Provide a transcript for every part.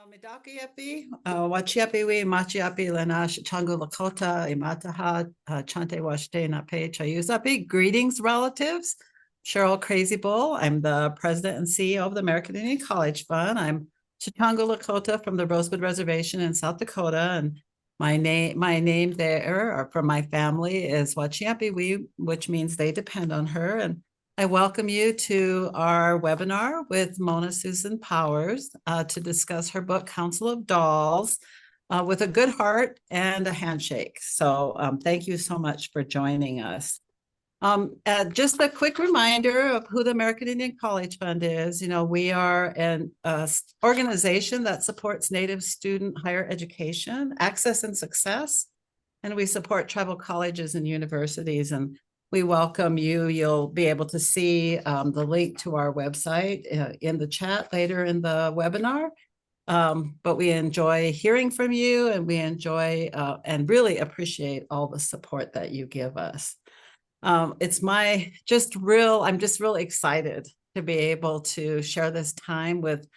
Medaki Wachiapi, Machiapi, Lena, Chango Lakota, Imataha, Chante Washte, Nape, Chayusapi. Greetings, relatives. Cheryl Crazy Bull. I'm the president and CEO of the American Indian College Fund. I'm Chitango Lakota from the Rosebud Reservation in South Dakota. And my name there or from my family is Wachiapi, which means they depend on her. And I welcome you to our webinar with Mona Susan Powers to discuss her book, Council of Dolls, with a good heart and a handshake. So thank you so much for joining us. Just a quick reminder of who the American Indian College Fund is. You know, we are an organization that supports Native student higher education, access and success, and we support tribal colleges and universities. And we welcome you. You'll be able to see the link to our website in the chat later in the webinar. But we enjoy hearing from you, and we enjoy and really appreciate all the support that you give us. I'm just really excited to be able to share this time with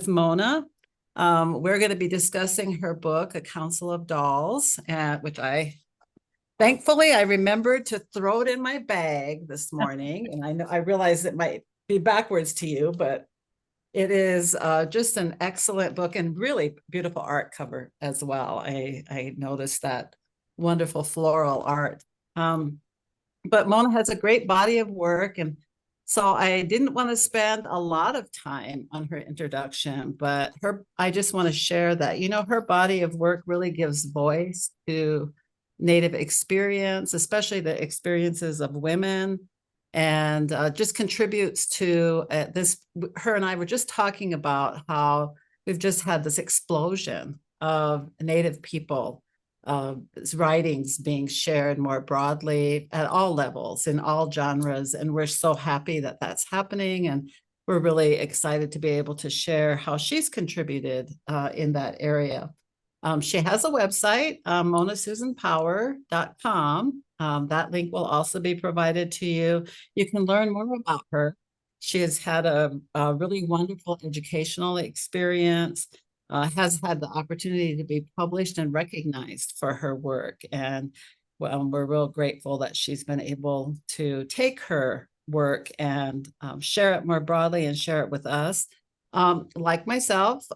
Mona. We're going to be discussing her book, A Council of Dolls, which thankfully I remembered to throw it in my bag this morning. And I realize it might be backwards to you, but it is just an excellent book and really beautiful art cover as well. I noticed that wonderful floral art. But Mona has a great body of work. And so I didn't want to spend a lot of time on her introduction, but I just want to share that, you know, her body of work really gives voice to Native experience, especially the experiences of women, and just contributes to this. Her and I were just talking about how we've just had this explosion of Native people writings being shared more broadly at all levels, in all genres. And we're so happy that that's happening. And we're really excited to be able to share how she's contributed in that area. She has a website, monasusanpower.com. That link will also be provided to you. You can learn more about her. She has had a really wonderful educational experience, has had the opportunity to be published and recognized for her work. And we're real grateful that she's been able to take her work and share it more broadly and share it with us. Like myself,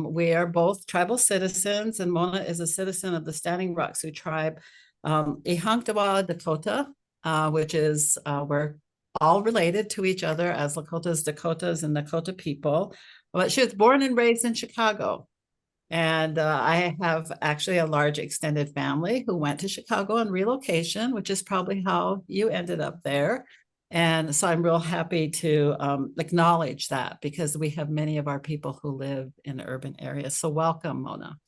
we are both tribal citizens, and Mona is a citizen of the Standing Rock Sioux tribe, Ihanktawa Dakota, which is we're all related to each other as Lakotas, Dakotas, and Dakota people. But she was born and raised in Chicago. And I have actually a large extended family who went to Chicago on relocation, which is probably how you ended up there. And so I'm real happy to acknowledge that, because we have many of our people who live in urban areas. So welcome, Mona.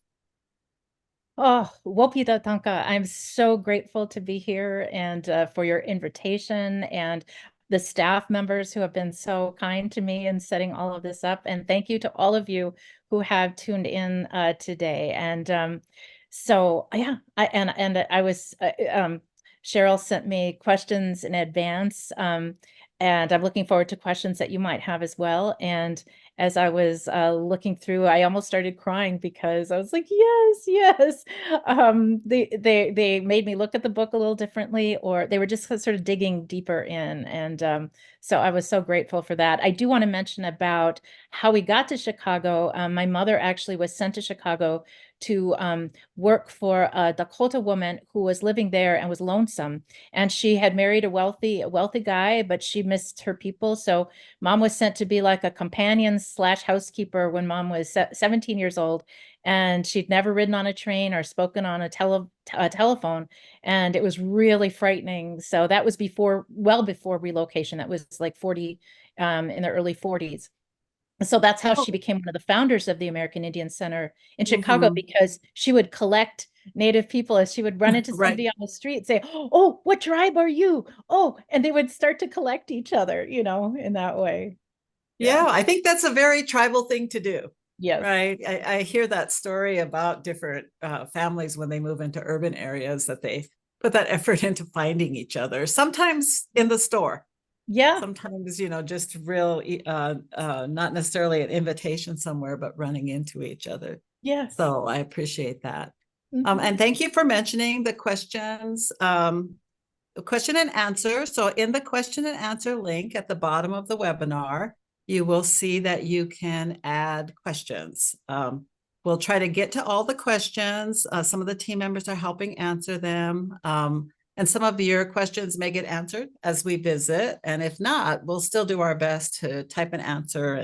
Oh, Wopita Tanka, I'm so grateful to be here and for your invitation and the staff members who have been so kind to me in setting all of this up. And thank you to all of you who have tuned in today. And yeah, Cheryl sent me questions in advance. And I'm looking forward to questions that you might have as well. And as I was looking through, I almost started crying because I was like, yes, yes. They made me look at the book a little differently, or they were just sort of digging deeper in. And so I was so grateful for that. I do want to mention about how we got to Chicago. My mother actually was sent to Chicago to work for a Dakota woman who was living there and was lonesome. And she had married a wealthy guy, but she missed her people. So mom was sent to be like a companion slash housekeeper when mom was 17 years old. And she'd never ridden on a train or spoken on a telephone. And it was really frightening. So that was well before relocation. That was like 40 in the early 40s. So that's how she became one of the founders of the American Indian Center in Chicago, because she would collect Native people as she would run into somebody on the street and say, "Oh, what tribe are you?" Oh, and they would start to collect each other, you know, in that way. Yeah, I think that's a very tribal thing to do. Yes. Right. I hear that story about different families when they move into urban areas, that they put that effort into finding each other, sometimes in the store. Yeah. Sometimes, just real, not necessarily an invitation somewhere, but running into each other. Yes. So I appreciate that. Mhm. And thank you for mentioning the questions. Question and answer. So in the question and answer link at the bottom of the webinar, you will see that you can add questions. We'll try to get to all the questions. Some of the team members are helping answer them. And some of your questions may get answered as we visit. And if not, we'll still do our best to type an answer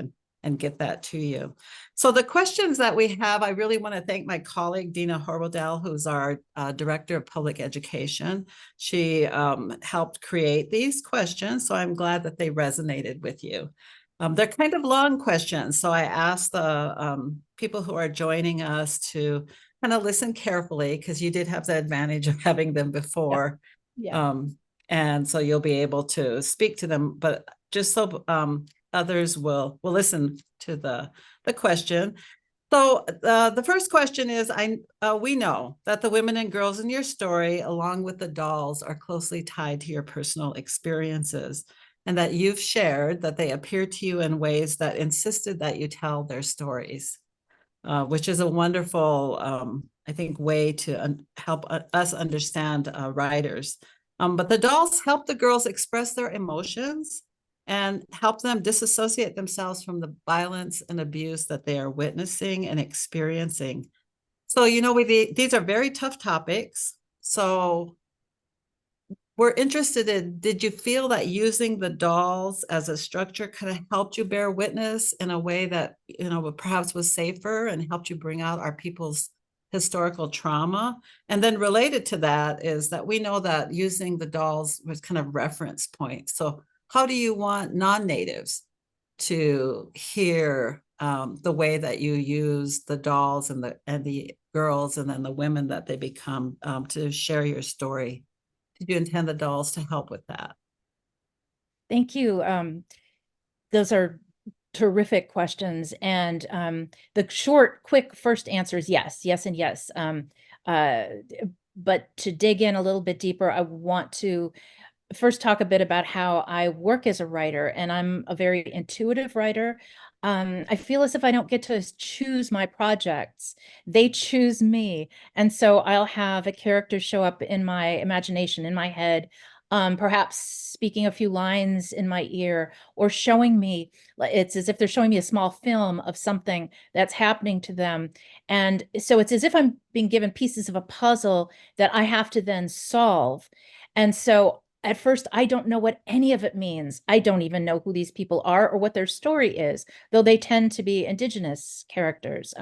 and get that to you. So the questions that we have, I really want to thank my colleague, Dina Horwedel, who's our Director of Public Education. She helped create these questions, so I'm glad that they resonated with you. They're kind of long questions, so I asked the people who are joining us to kind of listen carefully, because you did have the advantage of having them Yeah. before. Yeah. And so you'll be able to speak to them, but just so others will listen to the question. So the first question is, we know that the women and girls in your story, along with the dolls, are closely tied to your personal experiences, and that you've shared that they appear to you in ways that insisted that you tell their stories, which is a wonderful, I think, way to help us understand writers. But the dolls help the girls express their emotions and help them disassociate themselves from the violence and abuse that they are witnessing and experiencing. So, these are very tough topics. So we're interested in, did you feel that using the dolls as a structure kind of helped you bear witness in a way that, perhaps was safer and helped you bring out our people's historical trauma? And then related to that is that we know that using the dolls was kind of reference point. So how do you want non-natives to hear the way that you use the dolls and the girls and then the women that they become, to share your story? Did you intend the dolls to help with that? Thank you. Those are terrific questions. And the short, quick first answer is yes, yes, and yes. Uh, but to dig in a little bit deeper, I want to first talk a bit about how I work as a writer, and I'm a very intuitive writer. I feel as if I don't get to choose my projects. They choose me. And so I'll have a character show up in my imagination, in my head, perhaps speaking a few lines in my ear or showing me, it's as if they're showing me a small film of something that's happening to them. And so it's as if I'm being given pieces of a puzzle that I have to then solve. And so at first, I don't know what any of it means. I don't even know who these people are or what their story is, though they tend to be indigenous characters.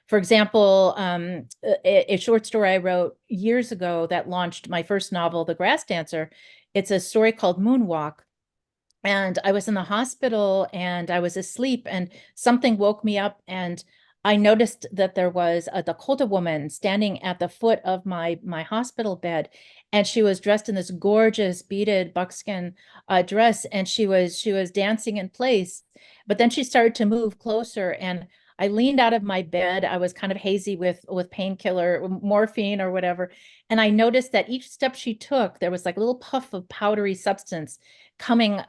For example, a short story I wrote years ago that launched my first novel, The Grass Dancer. It's a story called Moonwalk. And I was in the hospital and I was asleep, and something woke me up, and I noticed that there was a Dakota woman standing at the foot of my hospital bed, and she was dressed in this gorgeous beaded buckskin dress, and she was dancing in place. But then she started to move closer, and I leaned out of my bed. I was kind of hazy with painkiller, morphine or whatever, and I noticed that each step she took, there was like a little puff of powdery substance coming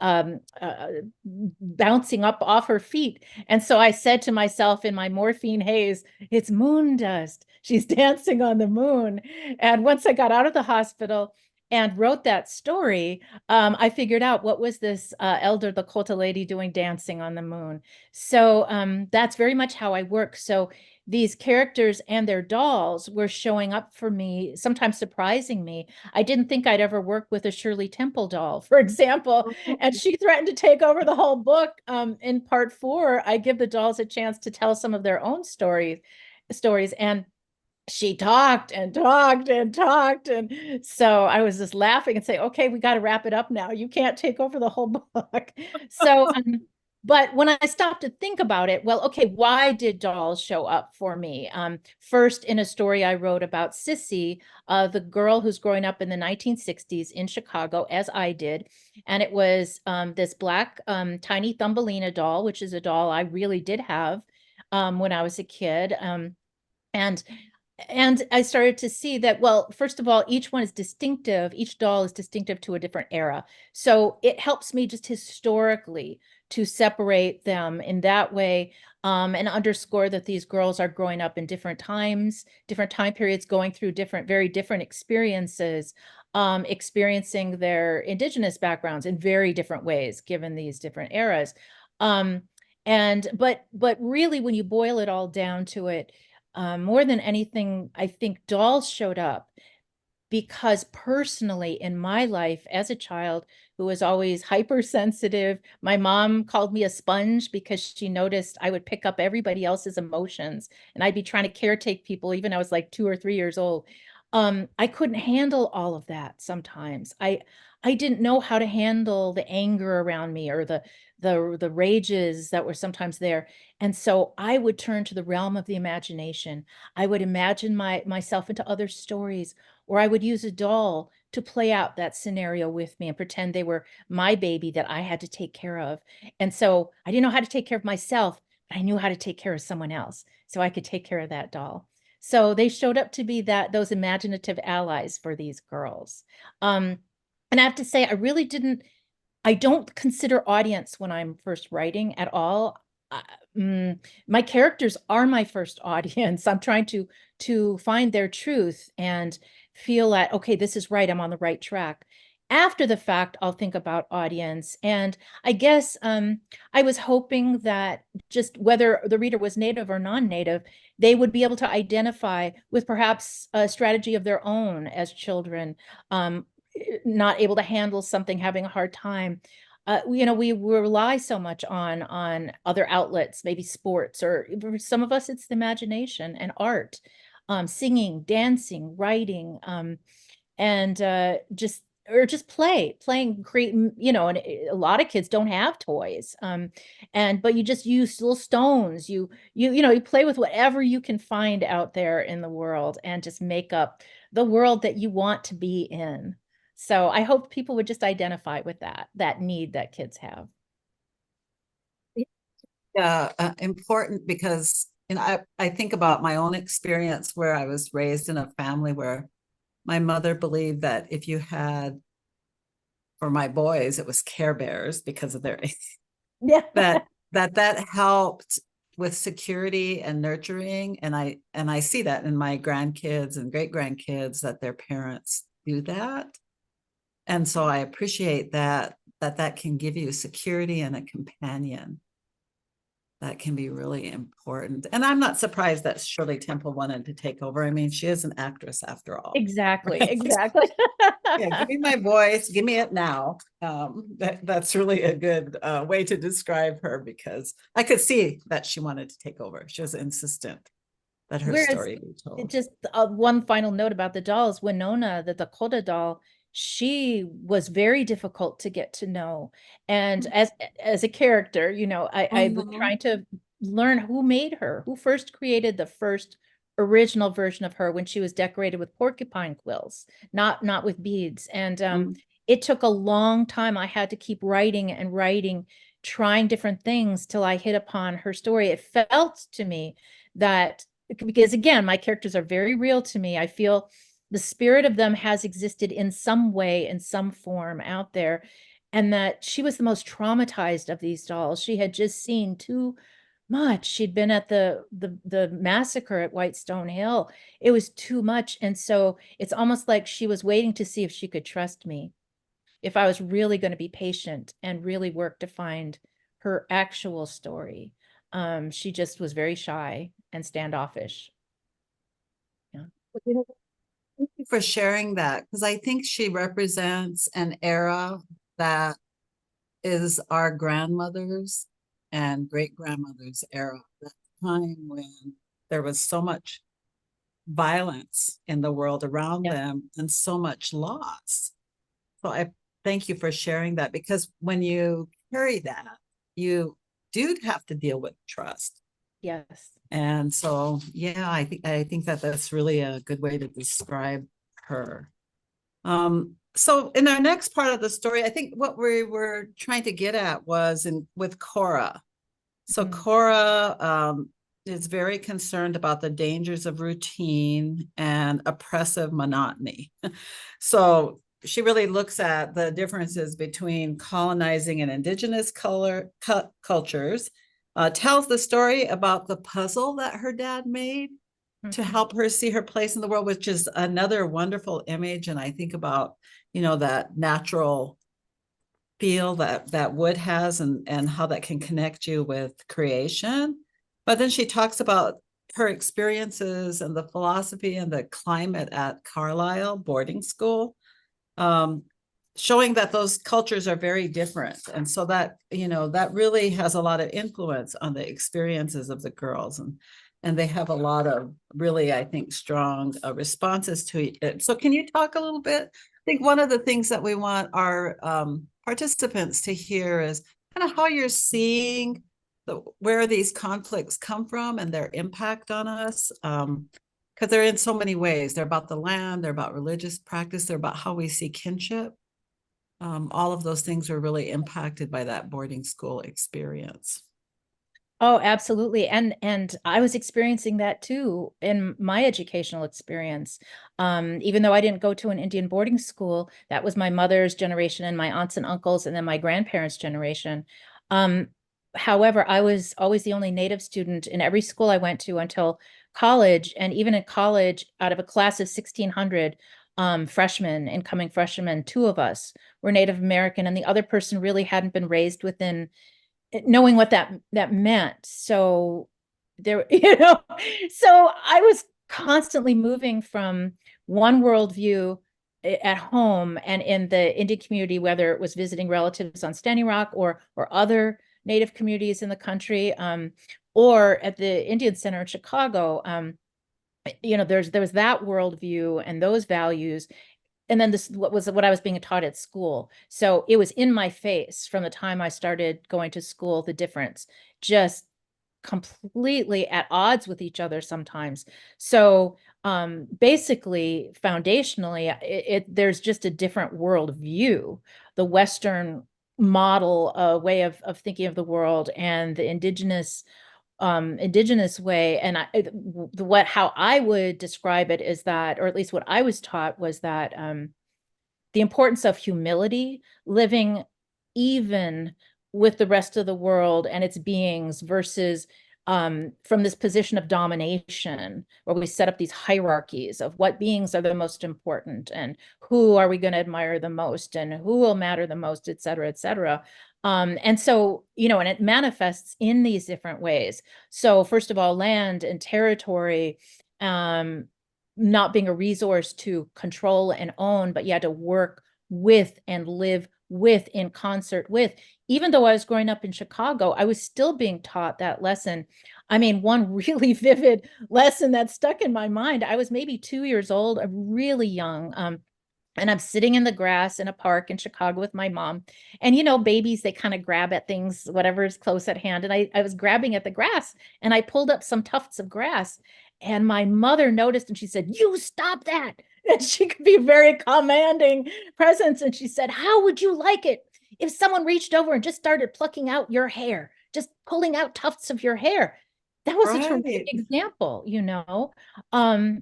bouncing up off her feet. And so I said to myself in my morphine haze, it's moon dust. She's dancing on the moon. And once I got out of the hospital and wrote that story, I figured out what was this elder Lakota lady doing dancing on the moon. So that's very much how I work. So these characters and their dolls were showing up for me, sometimes surprising me. I didn't think I'd ever work with a Shirley Temple doll, for example, and she threatened to take over the whole book. In part 4, I give the dolls a chance to tell some of their own stories, and she talked and talked and talked. And so I was just laughing and say, okay, we got to wrap it up now. You can't take over the whole book. So, but when I stopped to think about it, well, okay, why did dolls show up for me? First, in a story I wrote about Sissy, the girl who's growing up in the 1960s in Chicago, as I did. And it was this black tiny Thumbelina doll, which is a doll I really did have when I was a kid. And And I started to see that, well, first of all, each one is distinctive. Each doll is distinctive to a different era. So it helps me just historically to separate them in that way, and underscore that these girls are growing up in different times, different time periods, going through different, very different experiences, experiencing their indigenous backgrounds in very different ways, given these different eras. Um, but really, when you boil it all down to it, more than anything, I think dolls showed up because personally in my life as a child who was always hypersensitive, my mom called me a sponge because she noticed I would pick up everybody else's emotions and I'd be trying to caretake people even I was like 2 or 3 years old. I couldn't handle all of that sometimes. I didn't know how to handle the anger around me or the rages that were sometimes there. And so I would turn to the realm of the imagination. I would imagine myself into other stories, or I would use a doll to play out that scenario with me and pretend they were my baby that I had to take care of. And so I didn't know how to take care of myself, but I knew how to take care of someone else. So I could take care of that doll. So they showed up to be those imaginative allies for these girls. Um, and I have to say, I don't consider audience when I'm first writing at all. Uh, my characters are my first audience. I'm trying to find their truth and feel that, okay, this is right. I'm on the right track. After the fact, I'll think about audience. And I guess I was hoping that just whether the reader was native or non-native, they would be able to identify with perhaps a strategy of their own as children, um, not able to handle something, having a hard time. We rely so much on other outlets, maybe sports, or for some of us, it's the imagination and art, singing, dancing, writing, and just or just playing, create, and a lot of kids don't have toys, and but you just use little stones, you play with whatever you can find out there in the world and just make up the world that you want to be in. So I hope people would just identify with that need that kids have. Yeah, important because I think about my own experience where I was raised in a family where my mother believed that if you had, for my boys, it was Care Bears because of their Yeah. that that helped with security and nurturing, and I see that in my grandkids and great grandkids that their parents do that, and so I appreciate that can give you security and a companion. That can be really important. And I'm not surprised that Shirley Temple wanted to take over. I mean, she is an actress after all. Exactly, Right? exactly. Yeah, give me my voice, give me it now. That's really a good way to describe her because I could see that she wanted to take over. She was insistent that her Whereas story be told. just one final note about the dolls, Winona, the Dakota doll, she was very difficult to get to know. And as a character, I was Oh, trying to learn who made her, who first created the first original version of her when she was decorated with porcupine quills, not with beads. And mm. it took a long time. I had to keep writing and writing, trying different things till I hit upon her story. It felt to me that because again, my characters are very real to me. I feel the spirit of them has existed in some way, in some form out there, and that she was the most traumatized of these dolls. She had just seen too much. She'd been at the massacre at Whitestone Hill. It was too much, and so it's almost like she was waiting to see if she could trust me, if I was really going to be patient and really work to find her actual story. She just was very shy and standoffish. Yeah. You know, thank you for sharing that because I think she represents an era that is our grandmothers and great grandmothers era, that time when there was so much violence in the world around Yeah. them and so much loss. So I thank you for sharing that because when you carry that, you do have to deal with trust. Yes. And so, yeah, I think that that's really a good way to describe her. So in our next part of the story, I think what we were trying to get at was in with Cora. So Mhm. Cora is very concerned about the dangers of routine and oppressive monotony. So she really looks at the differences between colonizing and indigenous cultures, tells the story about the puzzle that her dad made to Mhm. help her see her place in the world, which is another wonderful image. And I think about, you know, that natural feel that wood has, and how that can connect you with creation. But then she talks about her experiences and the philosophy and the climate at Carlisle boarding school, um, showing that those cultures are very different. And so that, you know, that really has a lot of influence on the experiences of the girls. And they have a lot of really, I think, strong responses to it. So can you talk a little bit? I think one of the things that we want our participants to hear is kind of how you're seeing where these conflicts come from and their impact on us. Because they're in so many ways. They're about the land, they're about religious practice, they're about how we see kinship. All of those things were really impacted by that boarding school experience. Oh, absolutely. And I was experiencing that too in my educational experience. Even though I didn't go to an Indian boarding school, that was my mother's generation and my aunts and uncles and then my grandparents' generation. Um, However, I was always the only Native student in every school I went to until college. And even in college, out of a class of 1,600 freshmen, incoming freshmen, two of us were Native American, and the other person really hadn't been raised within knowing what that meant. So there, so I was constantly moving from one worldview at home and in the Indian community, whether it was visiting relatives on Standing Rock or other Native communities in the country, or at the Indian Center in Chicago. There was that worldview and those values, and then this what I was being taught at school. So it was in my face from the time I started going to school, the difference, just completely at odds with each other sometimes. So basically, foundationally, there's just a different worldview. The Western model way of thinking of the world and the indigenous way. And how I would describe it is that, or at least what I was taught was that the importance of humility, living even with the rest of the world and its beings, versus from this position of domination, where we set up these hierarchies of what beings are the most important and who are we going to admire the most and who will matter the most, et cetera, et cetera. And so, and it manifests in these different ways. So first of all, land and territory, um, not being a resource to control and own, but you had to work with and live with, in concert with. Even though I was growing up in Chicago, I was still being taught that lesson. I mean, one really vivid lesson that stuck in my mind. I was maybe 2 years old, really young. And I'm sitting in the grass in a park in Chicago with my mom. And babies, they kind of grab at things, whatever is close at hand. And I was grabbing at the grass, and I pulled up some tufts of grass. And my mother noticed, and she said, "You stop that." And she could be a very commanding presence. And she said, "How would you like it if someone reached over and just started plucking out your hair, just pulling out tufts of your hair?" That was a terrific Right, example. And I,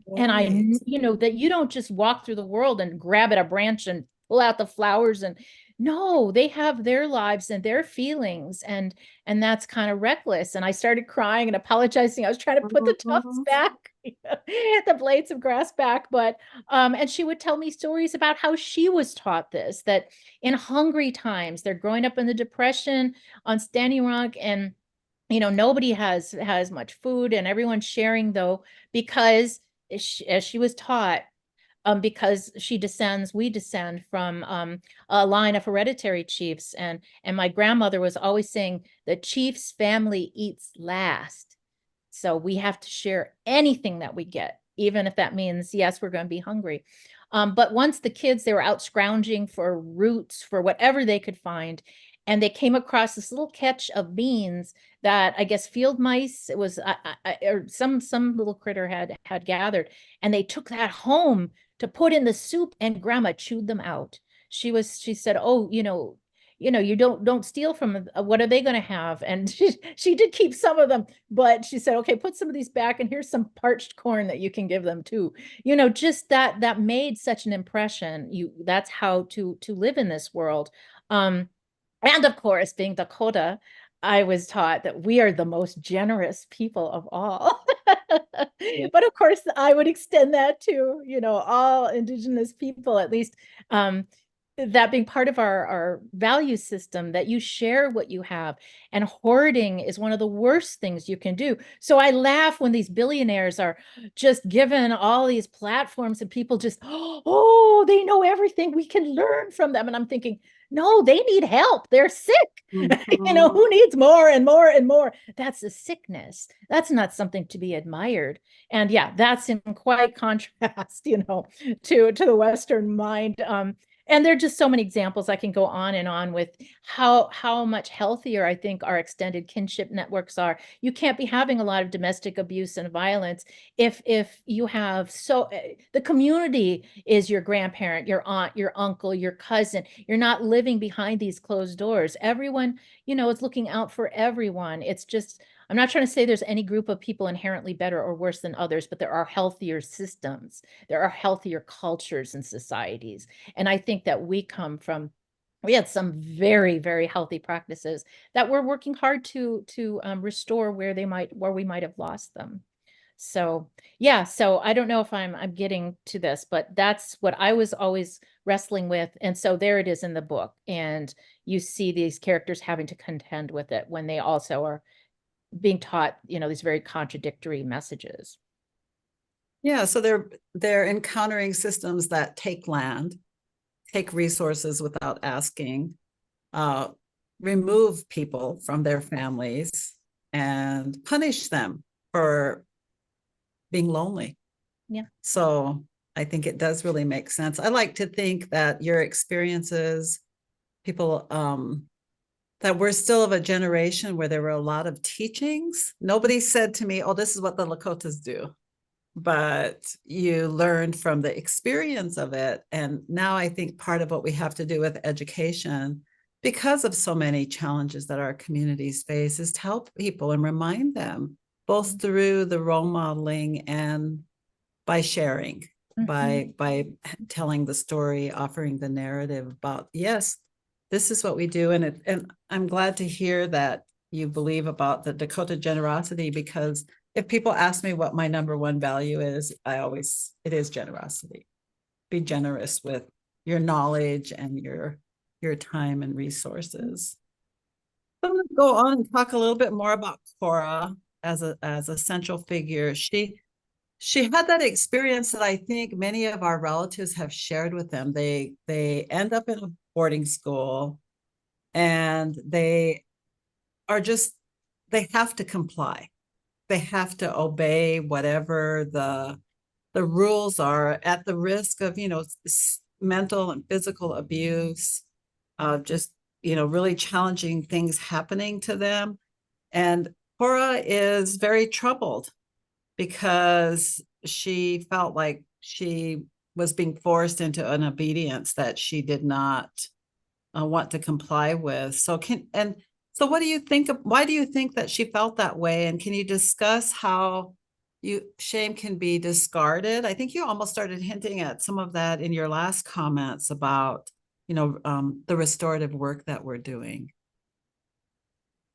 right. that you don't just walk through the world and grab at a branch and pull out the flowers. And no, they have their lives and their feelings, and that's kind of reckless. And I started crying and apologizing. I was trying to put the tufts Mhm. back, the blades of grass back. But and she would tell me stories about how she was taught this, that in hungry times, they're growing up in the Depression on Standing Rock, and nobody has much food, and everyone's sharing, though, because as she was taught, because we descend from a line of hereditary chiefs, and my grandmother was always saying the chief's family eats last. So we have to share anything that we get, even if that means, yes, we're going to be hungry. But once the kids, they were out scrounging for roots, for whatever they could find, and they came across this little catch of beans that I guess field mice, it was, or some little critter had gathered, and they took that home to put in the soup, and Grandma chewed them out. She said, "Oh, you don't steal from what are they going to have? And she did keep some of them, but she said, okay, put some of these back and here's some parched corn that you can give them too. Just that made such an impression. That's how to live in this world. And of course, being Dakota, I was taught that we are the most generous people of all. But of course, I would extend that to, all Indigenous people, at least that being part of our value system, that you share what you have. And hoarding is one of the worst things you can do. So I laugh when these billionaires are just given all these platforms and people just, oh, they know everything. We can learn from them. And I'm thinking, no, they need help. They're sick. Mhm. Who needs more and more and more? That's a sickness. That's not something to be admired. And yeah, that's in quite contrast, to the Western mind. And there are just so many examples I can go on and on with how much healthier I think our extended kinship networks are. You can't be having a lot of domestic abuse and violence if you have the community is your grandparent, your aunt, your uncle, your cousin. You're not living behind these closed doors. Everyone, is looking out for everyone. It's just, I'm not trying to say there's any group of people inherently better or worse than others, but there are healthier systems. There are healthier cultures and societies. And I think that we had some very, very healthy practices that we're working hard to restore where we might have lost them. So yeah, so I don't know if I'm getting to this, but that's what I was always wrestling with. And so there it is in the book. And you see these characters having to contend with it when they also are being taught, these very contradictory messages. Yeah, so they're encountering systems that take land, take resources without asking, uh, remove people from their families, and punish them for being lonely. Yeah. So I think it does really make sense. I like to think that your experiences, people, that we're still of a generation where there were a lot of teachings. Nobody said to me, oh, this is what the Lakotas do. But you learned from the experience of it. And now I think part of what we have to do with education, because of so many challenges that our communities face, is to help people and remind them, both through the role modeling and by sharing, by telling the story, offering the narrative about, yes, this is what we do. And I'm glad to hear that you believe about the Dakota generosity, because if people ask me what my number one value is, it is generosity. Be generous with your knowledge and your time and resources. I'm going to go on and talk a little bit more about Cora as a central figure. She had that experience that I think many of our relatives have shared with them. They end up in a boarding school, and are just they have to comply. They have to obey whatever the rules are, at the risk of, mental and physical abuse, just, really challenging things happening to them. And Cora is very troubled because she felt like she was being forced into an obedience that she did not want to comply with. So what do you think of, why do you think that she felt that way? And can you discuss how shame can be discarded? I think you almost started hinting at some of that in your last comments about, the restorative work that we're doing.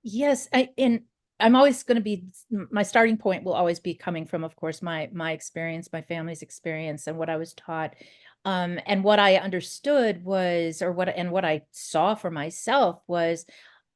Yes, and I'm always going to be, my starting point will always be coming from, of course, my experience, my family's experience, and what I was taught. And what I understood was, what I saw for myself was,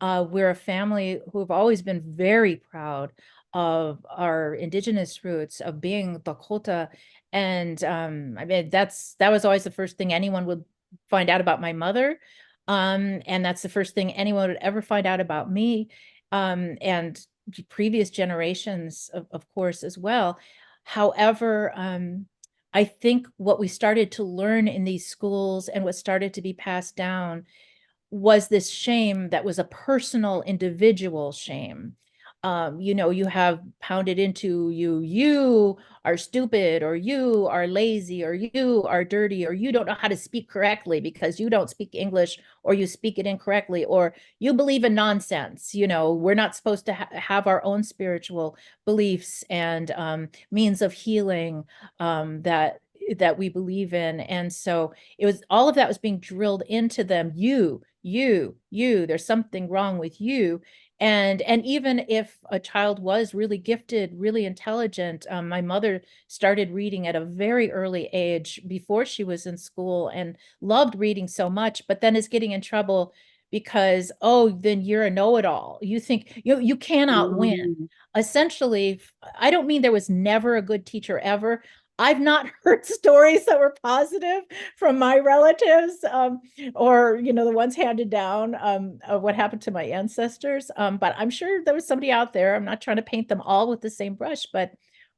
we're a family who've always been very proud of our indigenous roots, of being Dakota. And I mean, that was always the first thing anyone would find out about my mother. And that's the first thing anyone would ever find out about me. And previous generations, of course, as well. However, I think what we started to learn in these schools and what started to be passed down was this shame that was a personal, individual shame. You have pounded into you are stupid, or you are lazy, or you are dirty, or you don't know how to speak correctly because you don't speak English, or you speak it incorrectly, or you believe in nonsense. We're not supposed to have our own spiritual beliefs and means of healing that we believe in. And so it was all of that was being drilled into them. There's something wrong with you. And even if a child was really gifted, really intelligent, my mother started reading at a very early age before she was in school and loved reading so much, but then is getting in trouble because, oh, then you're a know-it-all. You think you cannot win. Mm. Essentially, I don't mean there was never a good teacher ever. I've not heard stories that were positive from my relatives, or the ones handed down, of what happened to my ancestors. But I'm sure there was somebody out there. I'm not trying to paint them all with the same brush, but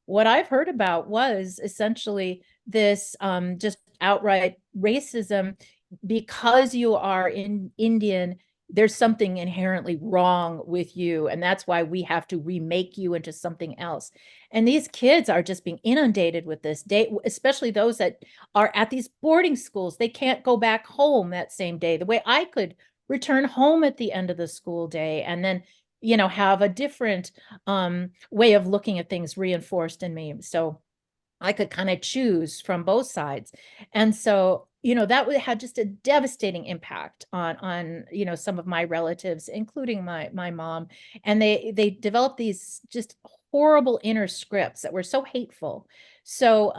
what I've heard about was essentially this, just outright racism. Because you are in Indian, there's something inherently wrong with you, and that's why we have to remake you into something else. And these kids are just being inundated with this day, especially those that are at these boarding schools. They can't go back home that same day. The way I could return home at the end of the school day and then, have a different way of looking at things reinforced in me. So I could kind of choose from both sides. And so, that would had just a devastating impact on, some of my relatives, including my mom. And they developed these just horrible inner scripts that were so hateful. So,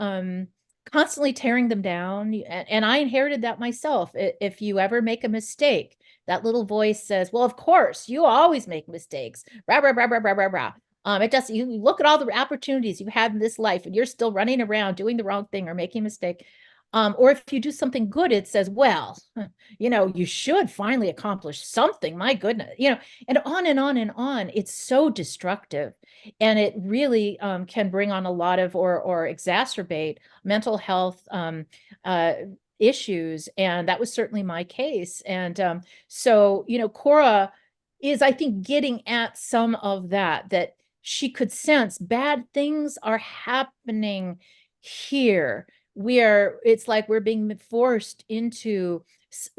constantly tearing them down. And I inherited that myself. If you ever make a mistake, that little voice says, well, of course, you always make mistakes. Rah, rah, rah, rah, rah, rah, rah. It does. You look at all the opportunities you had in this life, and you're still running around doing the wrong thing or making a mistake. Or if you do something good, it says, well, you should finally accomplish something. My goodness, and on and on and on. It's so destructive, and it really can bring on a lot of or exacerbate mental health uh, issues. And that was certainly my case. And so, Cora is, I think, getting at some of that she could sense bad things are happening here. It's like we're being forced into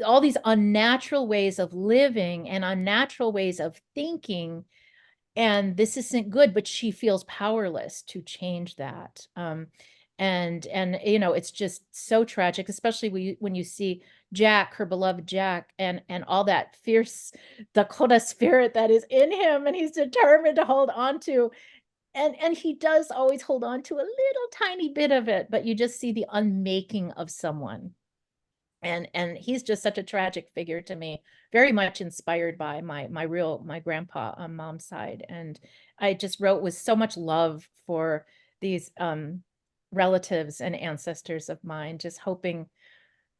all these unnatural ways of living and unnatural ways of thinking, and this isn't good, but she feels powerless to change that. And it's just so tragic, especially when you see Jack, her beloved Jack, and all that fierce Dakota spirit that is in him, and he's determined to hold on to. And he does always hold on to a little tiny bit of it, but you just see the unmaking of someone. And he's just such a tragic figure to me, very much inspired by my grandpa on mom's side. And I just wrote with so much love for these relatives and ancestors of mine, just hoping,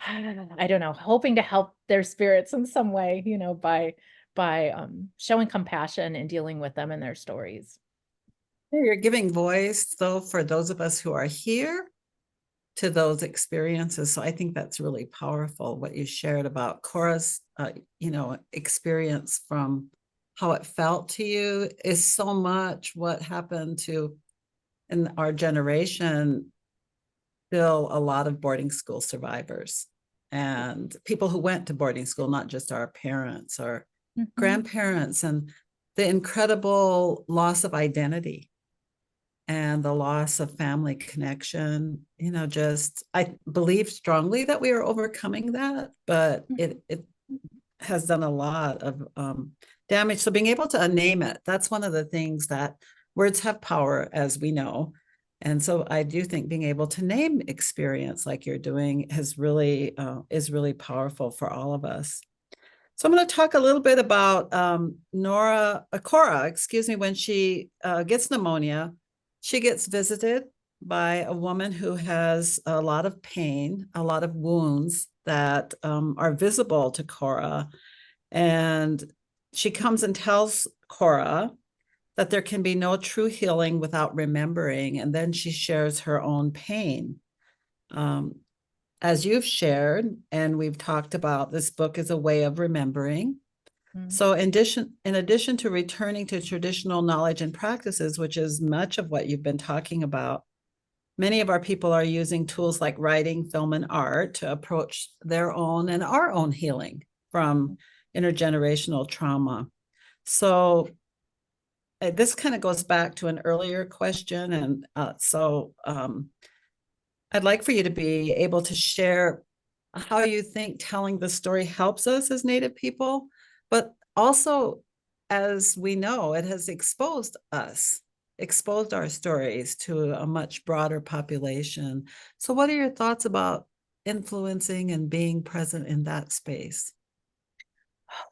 I don't know, hoping to help their spirits in some way, by showing compassion and dealing with them and their stories. You're giving voice, though, for those of us who are here to those experiences. So I think that's really powerful what you shared about Cora's, experience from how it felt to you is so much what happened to in our generation, still a lot of boarding school survivors and people who went to boarding school, not just our parents or grandparents, and the incredible loss of identity and the loss of family connection. Just I believe strongly that we are overcoming that, but it has done a lot of damage. So being able to name it, that's one of the things that words have power, as we know. And so I do think being able to name experience like you're doing is really powerful for all of us. So I'm going to talk a little bit about Cora, excuse me, when she gets pneumonia. She gets visited by a woman who has a lot of pain, a lot of wounds that are visible to Cora. And she comes and tells Cora that there can be no true healing without remembering. And then she shares her own pain. Um, as you've shared, and we've talked about, this book is a way of remembering. Mm. So in addition to returning to traditional knowledge and practices, which is much of what you've been talking about, many of our people are using tools like writing, film, and art to approach their own and our own healing from intergenerational trauma. So this kind of goes back to an earlier question. And I'd like for you to be able to share how you think telling the story helps us as Native people, but also, as we know, it has exposed our stories to a much broader population. So, what are your thoughts about influencing and being present in that space?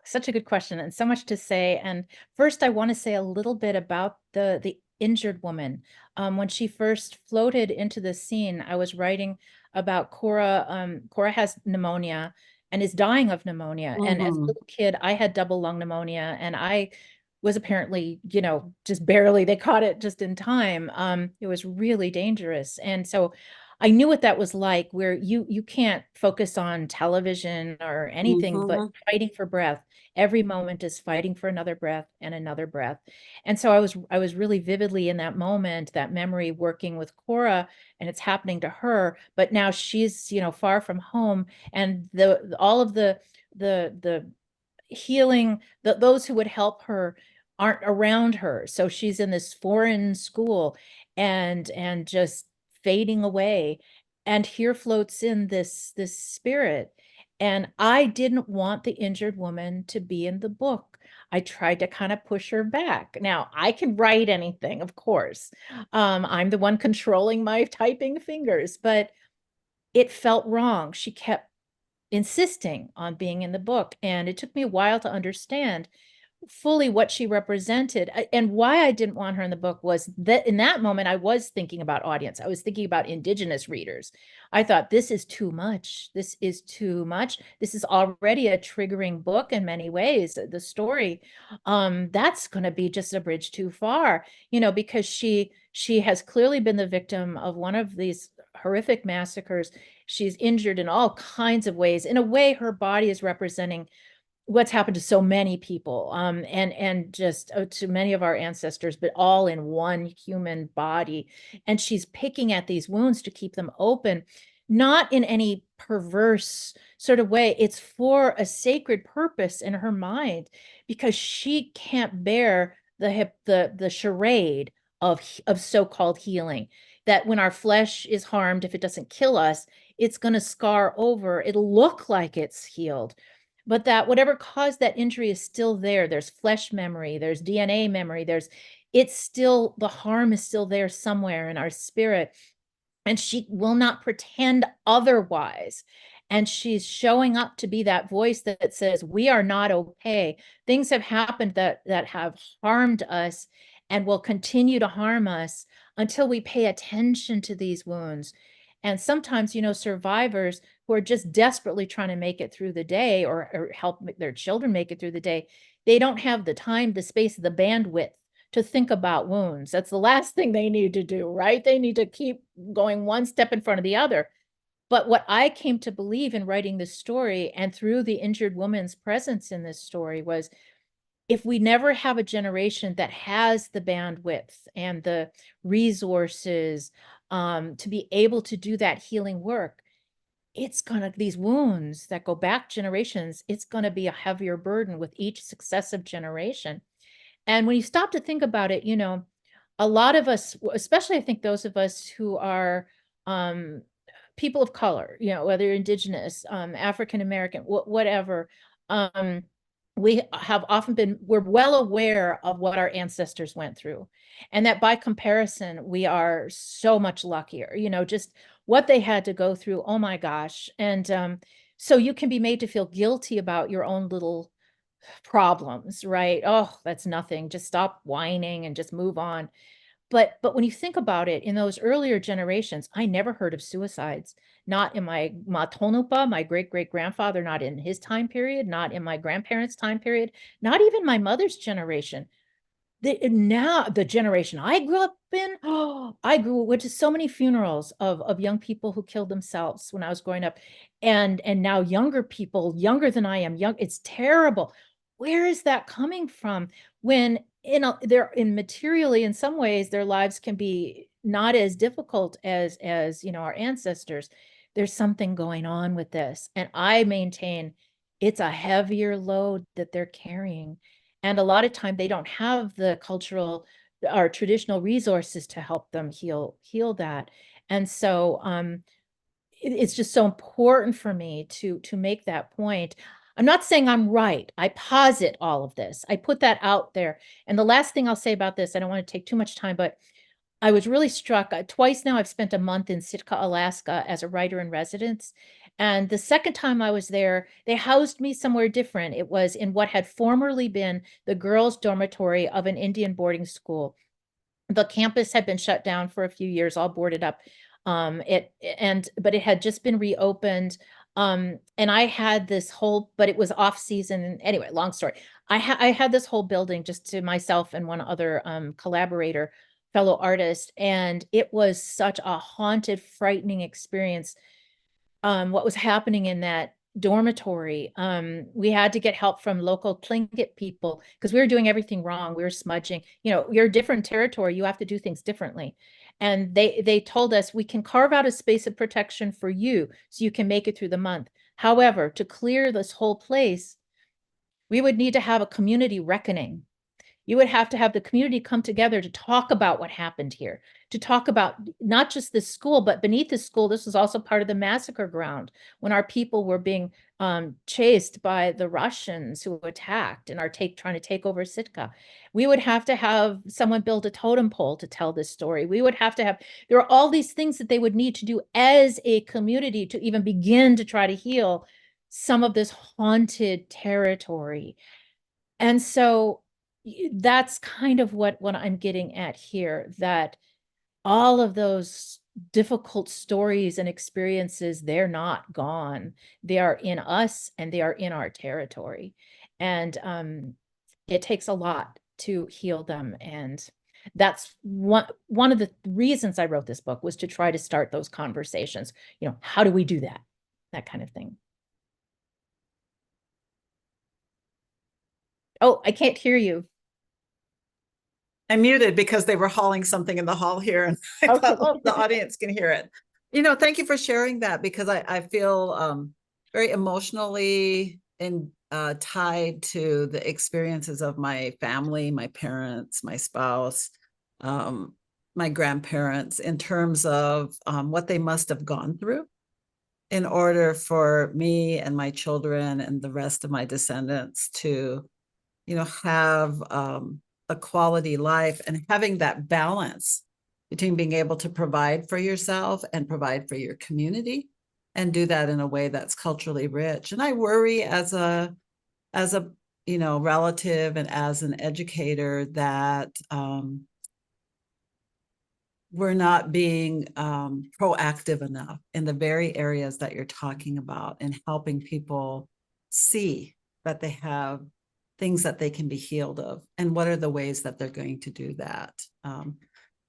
Such a good question and so much to say. And first, I want to say a little bit about the injured woman. When she first floated into the scene, I was writing about Cora. Cora has pneumonia and is dying of pneumonia. And as a Mhm. little kid, I had double lung pneumonia, and I was apparently, just barely. They caught it just in time. It was really dangerous, and so I knew what that was like, where you can't focus on television or anything but Mhm. fighting for breath. Every moment is fighting for another breath and another breath. And so I was really vividly in that moment, that memory, working with Cora, and it's happening to her, but now she's, far from home, and the all of the healing, those who would help her aren't around her. So she's in this foreign school, and just fading away. And here floats in this spirit. And I didn't want the injured woman to be in the book. I tried to kind of push her back. Now, I can write anything, of course. I'm the one controlling my typing fingers, but it felt wrong. She kept insisting on being in the book, and it took me a while to understand fully what she represented. And why I didn't want her in the book was that in that moment, I was thinking about audience. I was thinking about Indigenous readers. I thought, this is too much. This is too much. This is already a triggering book in many ways. The story, that's going to be just a bridge too far, because she has clearly been the victim of one of these horrific massacres. She's injured in all kinds of ways. In a way, her body is representing what's happened to so many people, and just to many of our ancestors, but all in one human body. And she's picking at these wounds to keep them open, not in any perverse sort of way. It's for a sacred purpose in her mind, because she can't bear the charade of so-called healing, that when our flesh is harmed, if it doesn't kill us, it's going to scar over. It'll look like it's healed, but that whatever caused that injury is still there. There's flesh memory, there's DNA memory, it's still, the harm is still there somewhere in our spirit. And she will not pretend otherwise. And she's showing up to be that voice that says, we are not okay. Things have happened that have harmed us and will continue to harm us until we pay attention to these wounds. And sometimes, survivors who are just desperately trying to make it through the day, or help their children make it through the day, they don't have the time, the space, the bandwidth to think about wounds. That's the last thing they need to do, right? They need to keep going one step in front of the other. But what I came to believe in writing this story, and through the injured woman's presence in this story, was if we never have a generation that has the bandwidth and the resources, to be able to do that healing work, these wounds that go back generations, it's gonna be a heavier burden with each successive generation. And when you stop to think about it, a lot of us, especially I think those of us who are, um, people of color, whether you're Indigenous, African American, whatever, um, we're well aware of what our ancestors went through. And that by comparison, we are so much luckier, just what they had to go through. Oh my gosh. And so you can be made to feel guilty about your own little problems, right? Oh, that's nothing. Just stop whining and just move on. But when you think about it, in those earlier generations, I never heard of suicides. Not in my Matonupa, my great-great-grandfather, not in his time period, not in my grandparents' time period, not even my mother's generation. Now the generation I grew up in, oh, I went to so many funerals of young people who killed themselves when I was growing up. And now younger people, younger than I am, it's terrible. where is that coming from? When they're in materially, in some ways, their lives can be not as difficult as our ancestors. There's something going on with this. And I maintain it's a heavier load that they're carrying. And a lot of time they don't have the cultural or traditional resources to help them heal that. And so it's just so important for me to make that point. I'm not saying I'm right. I posit all of this. I put that out there. And the last thing I'll say about this, I don't want to take too much time, but I was really struck. Twice now I've spent a month in Sitka, Alaska as a writer in residence. And the second time I was there, they housed me somewhere different. It was in what had formerly been the girls' dormitory of an Indian boarding school. The campus had been shut down for a few years, all boarded up. But it had just been reopened. And I had this whole, but it was off season. Anyway, long story. I had this whole building just to myself and one other collaborator, fellow artist, and it was such a haunted, frightening experience. What was happening in that dormitory. We had to get help from local Tlingit people because we were doing everything wrong. We were smudging. You're a different territory. You have to do things differently. And they told us we can carve out a space of protection for you so you can make it through the month. However, to clear this whole place, we would need to have a community reckoning. You would have to have the community come together to talk about what happened here, to talk about not just this school, but beneath the school, this was also part of the massacre ground when our people were being chased by the Russians who attacked and are trying to take over Sitka. We would have to have someone build a totem pole to tell this story. We would have to have, there are all these things that they would need to do as a community to even begin to try to heal some of this haunted territory. And so that's kind of what I'm getting at here, that all of those difficult stories and experiences, they're not gone. They are in us and they are in our territory. And it takes a lot to heal them. And that's one of the reasons I wrote this book, was to try to start those conversations. How do we do that? That kind of thing. Oh, I can't hear you. I muted because they were hauling something in the hall here, and I Okay. thought, oh, the audience can hear it. Thank you for sharing that, because I feel very emotionally tied to the experiences of my family, my parents, my spouse, my grandparents, in terms of what they must have gone through in order for me and my children and the rest of my descendants to have a quality life, and having that balance between being able to provide for yourself and provide for your community, and do that in a way that's culturally rich. And I worry as a relative and as an educator that we're not being proactive enough in the very areas that you're talking about, and helping people see that they have things that they can be healed of, and what are the ways that they're going to do that.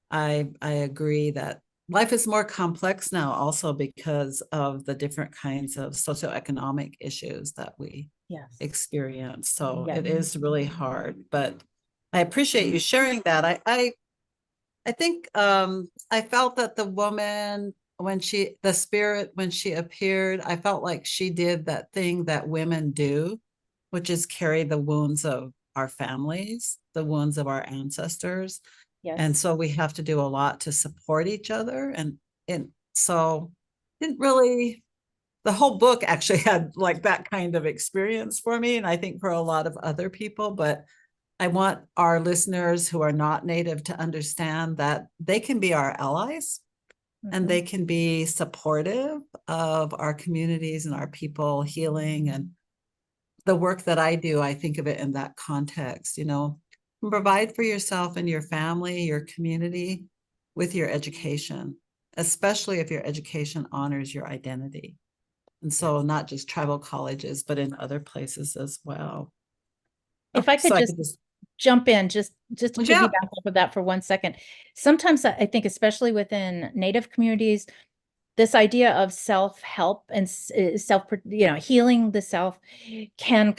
I agree that life is more complex now, also because of the different kinds of socioeconomic issues that we Yes. experience. So Yes. it is really hard, but I appreciate you sharing that. I think I felt that the woman, when the spirit, when she appeared, I felt like she did that thing that women do, which is carry the wounds of our families, the wounds of our ancestors. And Yes. so we have to do a lot to support each other. And so didn't really, the whole book actually had like that kind of experience for me. And I think for a lot of other people, but I want our listeners who are not Native to understand that they can be our allies, and they can be supportive of our communities and our people healing. And the work that I do, I think of it in that context, provide for yourself and your family, your community, with your education, especially if your education honors your identity. And so not just tribal colleges, but in other places as well. If I could So I just could just, jump in, just to yeah. piggyback off of that for 1 second. Sometimes I think, especially within Native communities, this idea of self-help and self, healing the self can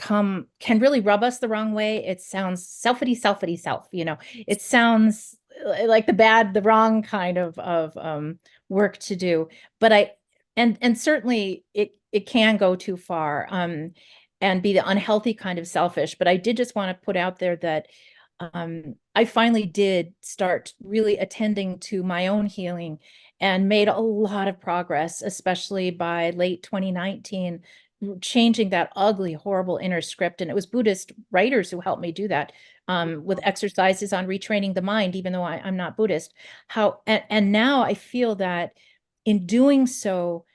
really rub us the wrong way. It sounds selfity self, it sounds like the wrong kind of work to do. But and certainly it can go too far, and be the unhealthy kind of selfish. But I did just want to put out there that I finally did start really attending to my own healing and made a lot of progress, especially by late 2019, changing that ugly, horrible inner script. And it was Buddhist writers who helped me do that, with exercises on retraining the mind, even though I'm not Buddhist. And now I feel that in doing so,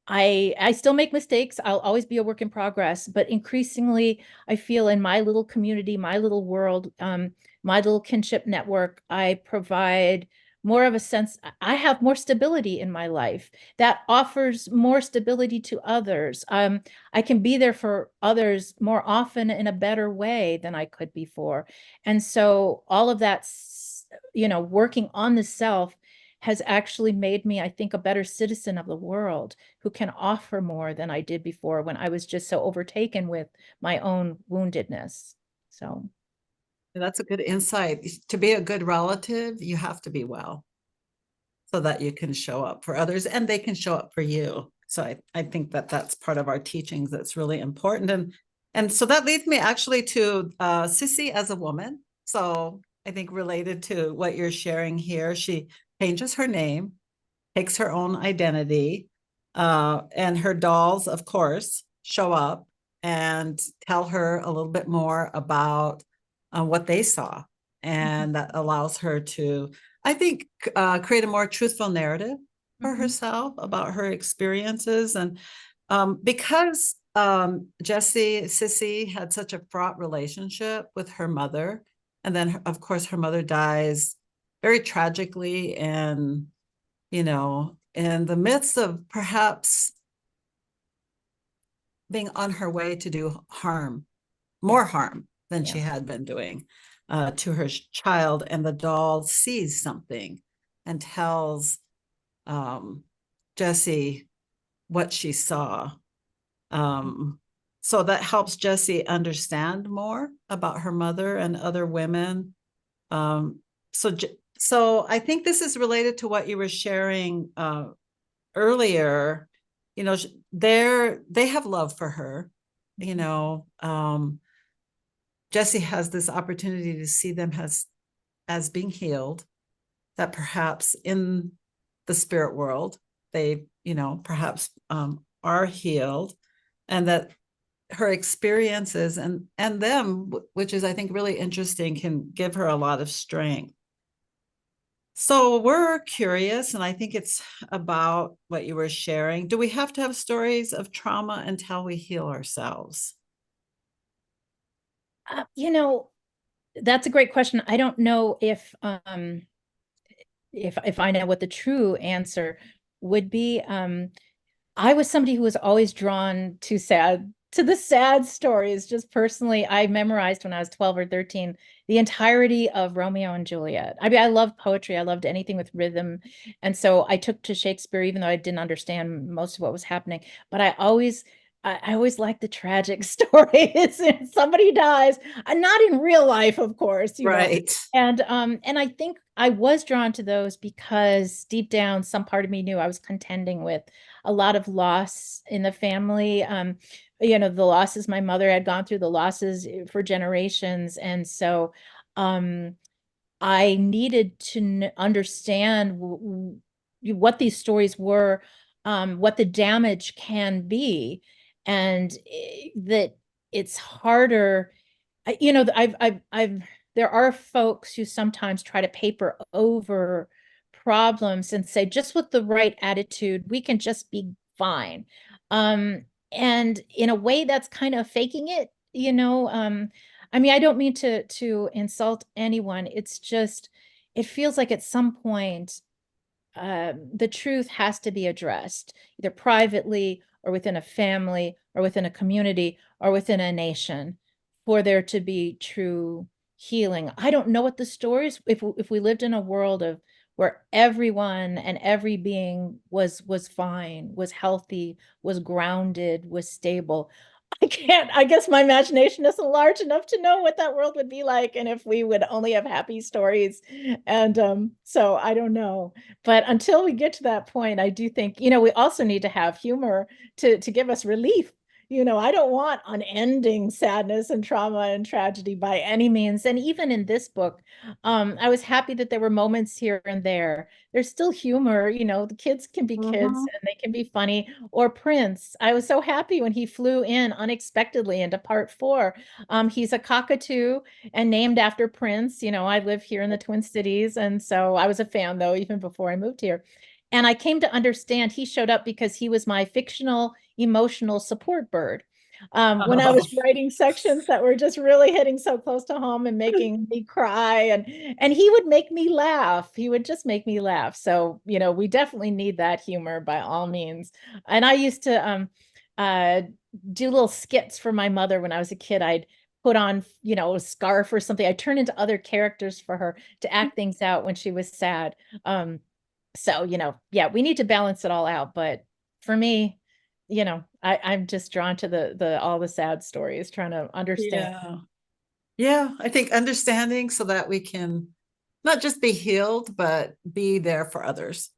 I still make mistakes. I'll always be a work in progress, but increasingly I feel in my little community, my little world, my little kinship network, I provide more of a sense. I have more stability in my life that offers more stability to others. I can be there for others more often in a better way than I could before. And so all of that, working on the self has actually made me, I think, a better citizen of the world who can offer more than I did before when I was just so overtaken with my own woundedness. So That's a good insight. To be a good relative, you have to be well so that you can show up for others and they can show up for you. So I think that that's part of our teachings that's really important. And so that leads me actually to Sissy as a woman. So I think related to what you're sharing here, she changes her name, takes her own identity, and her dolls, of course, show up and tell her a little bit more about what they saw. And that allows her to, I think, create a more truthful narrative for herself about her experiences. And because Jessie, Sissy had such a fraught relationship with her mother, and then, of course, her mother dies very tragically, and in the midst of perhaps being on her way to do harm, more harm than she had been doing to her child. And the doll sees something and tells Jessie what she saw. So that helps Jessie understand more about her mother and other women. So so I think this is related to what you were sharing earlier. They have love for her. Jessie has this opportunity to see them as being healed, that perhaps in the spirit world they perhaps are healed, and that her experiences and them, which is I think really interesting, can give her a lot of strength. So we're curious, and I think it's about what you were sharing. Do we have to have stories of trauma until we heal ourselves? That's a great question. I don't know if I know what the true answer would be. I was somebody who was always drawn to the sad stories. Just personally, I memorized when I was 12 or 13 the entirety of Romeo and Juliet. I mean, I loved poetry. I loved anything with rhythm. And so I took to Shakespeare, even though I didn't understand most of what was happening. But I always liked the tragic stories. Somebody dies, not in real life, of course, Right. And I think I was drawn to those because deep down, some part of me knew I was contending with a lot of loss in the family. The losses my mother had gone through, the losses for generations. And so I needed to understand what these stories were, what the damage can be, and that it's harder. I've there are folks who sometimes try to paper over problems and say, just with the right attitude, we can just be fine. And in a way, that's kind of faking it. I mean, I don't mean to insult anyone. It's just, it feels like at some point, the truth has to be addressed, either privately or within a family or within a community or within a nation, for there to be true healing. I don't know what the stories, if we lived in a world of where everyone and every being was fine, was healthy, was grounded, was stable. I guess my imagination isn't large enough to know what that world would be like and if we would only have happy stories. And so I don't know. But until we get to that point, I do think, we also need to have humor to give us relief. I don't want unending sadness and trauma and tragedy by any means. And even in this book, I was happy that there were moments here and there. There's still humor, the kids can be kids Mhm. and they can be funny. Or Prince. I was so happy when he flew in unexpectedly into part 4. He's a cockatoo and named after Prince. I live here in the Twin Cities, and so I was a fan though, even before I moved here. And I came to understand he showed up because he was my fictional emotional support bird. When I Oh, was writing sections that were just really hitting so close to home and making me cry, and he would make me laugh. He would just make me laugh. So, we definitely need that humor by all means. And I used to uh do little skits for my mother when I was a kid. I'd put on, a scarf or something. I'd turn into other characters for her to act things out when she was sad. So, yeah, we need to balance it all out. But for me, I'm just drawn to the all the sad stories, trying to understand. yeah. Yeah, I think understanding so that we can not just be healed, but be there for others.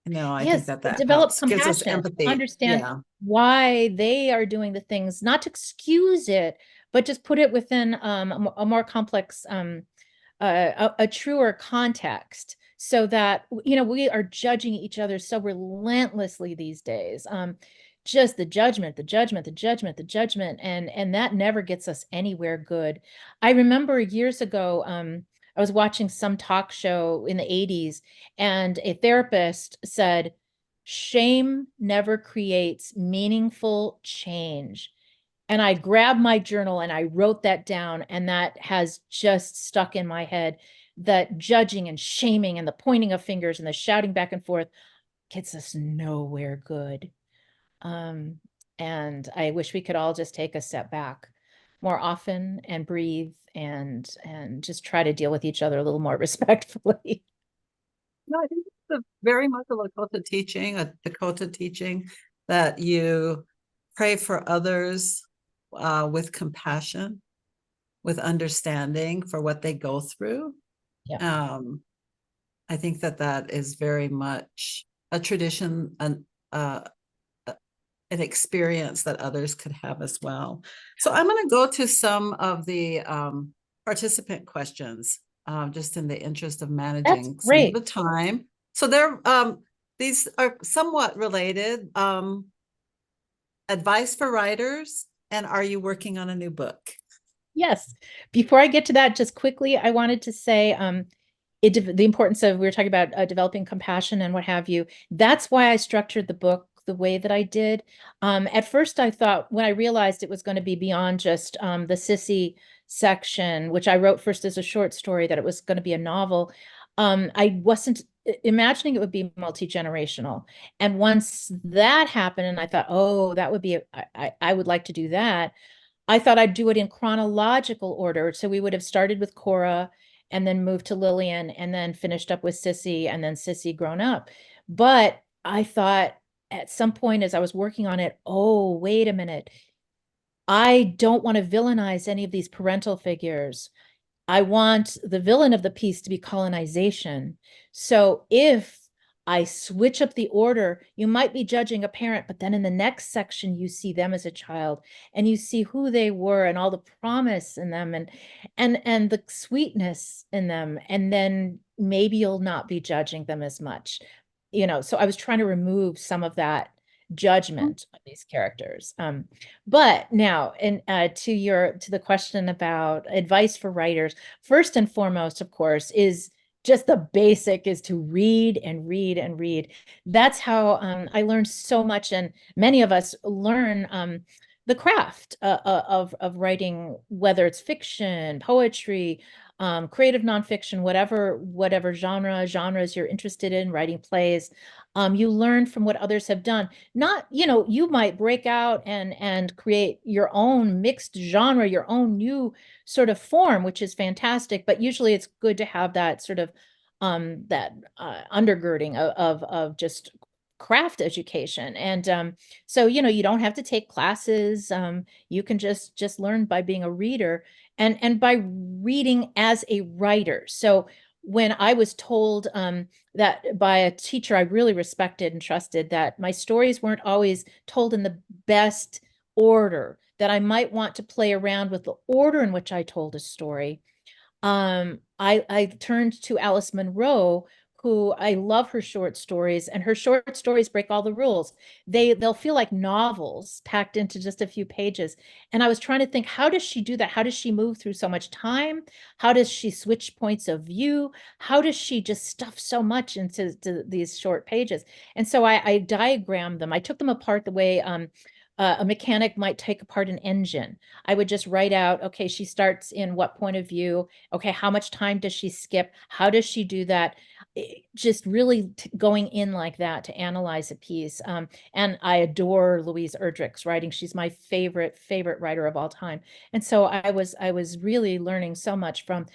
I think Yes, that that develop helps, gives us compassion, empathy. understand Yeah. why they are doing the things, not to excuse it, but just put it within a more complex a truer context, so that we are judging each other so relentlessly these days. Just the judgment, the judgment, the judgment, the judgment, and that never gets us anywhere good. I remember years ago, I was watching some talk show in the 80s, and a therapist said, shame never creates meaningful change. And I grabbed my journal and I wrote that down, and that has just stuck in my head, that judging and shaming and the pointing of fingers and the shouting back and forth gets us nowhere good. Um, and I wish we could all just take a step back more often and breathe and just try to deal with each other a little more respectfully. No, I think it's very much a Dakota teaching that you pray for others with compassion, with understanding for what they go through. Yeah. Um, I think that that is very much a tradition, uh, an experience that others could have as well. So I'm going to go to some of the participant questions, just in the interest of That's managing some of great. the time. So these are somewhat related. Advice for writers, and are you working on a new book? Yes. Before I get to that, just quickly, I wanted to say the importance of, we were talking about developing compassion and what have you. That's why I structured the book the way that I did. At first, I thought, when I realized it was going to be beyond just the sissy section, which I wrote first as a short story, that it was going to be a novel. I wasn't imagining it would be multi-generational. And once that happened, and I thought, oh, that would be, I would like to do that. I thought I'd do it in chronological order. So we would have started with Cora and then moved to Lillian and then finished up with Sissy and then Sissy grown up. But I thought at some point as I was working on it, oh, wait a minute. I don't want to villainize any of these parental figures. I want the villain of the piece to be colonization. So if I switch up the order, you might be judging a parent, but then in the next section, you see them as a child and you see who they were and all the promise in them and the sweetness in them. And then maybe you'll not be judging them as much. So I was trying to remove some of that judgment of these characters. But now, and to the question about advice for writers, first and foremost, of course, is just the basic is to read and read and read. That's how I learned so much, and many of us learn the craft of writing, whether it's fiction, poetry, creative nonfiction, whatever genres you're interested in, writing plays. You learn from what others have done. Not, you might break out and create your own mixed genre, your own new sort of form, which is fantastic. But usually it's good to have that sort of that undergirding of just craft education. And so, you don't have to take classes. You can just learn by being a reader and by reading as a writer. So when I was told that by a teacher I really respected and trusted, that my stories weren't always told in the best order, that I might want to play around with the order in which I told a story, I turned to Alice Munro, who I love her short stories, and her short stories break all the rules. They'll feel like novels packed into just a few pages. And I was trying to think, how does she do that? How does she move through so much time? How does she switch points of view? How does she just stuff so much into these short pages? And so I diagrammed them. I took them apart the way a mechanic might take apart an engine. I would just write out, okay, she starts in what point of view? Okay, how much time does she skip? How does she do that? Just really going in like that to analyze a piece. And I adore Louise Erdrich's writing. She's my favorite writer of all time. And so I was really learning so much from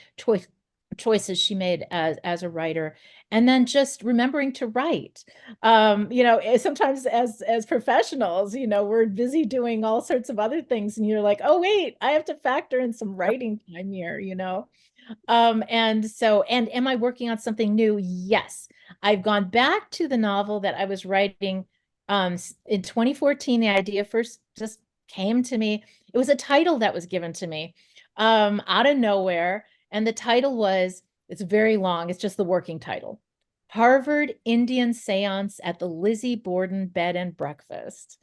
choices she made as a writer, and then just remembering to write. Sometimes as professionals, we're busy doing all sorts of other things, and you're like, oh wait, I have to factor in some writing time here. And so, and am I working on something new? Yes. I've gone back to the novel that I was writing in 2014. The idea first just came to me. It was a title that was given to me out of nowhere. And the title was, it's very long, it's just the working title: Harvard Indian Seance at the Lizzie Borden Bed and Breakfast.